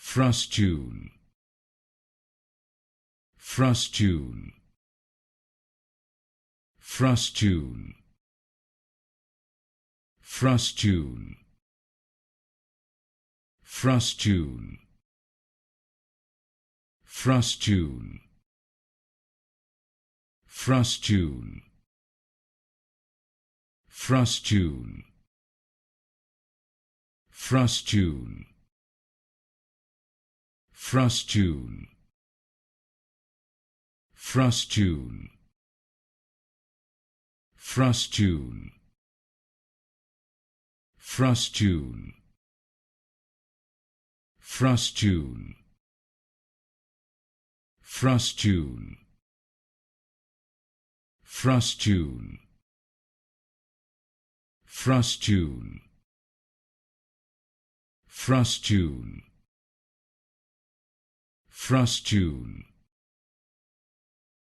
Frustule, Frustule, Frustule, Frustule, Frustule, Frustule, Frustule, Frustule, Frustule, Frustule, Frustule, Frustule, Frustule, Frustule, Frustule, Frustule, Frustule, Frustule, Frustule,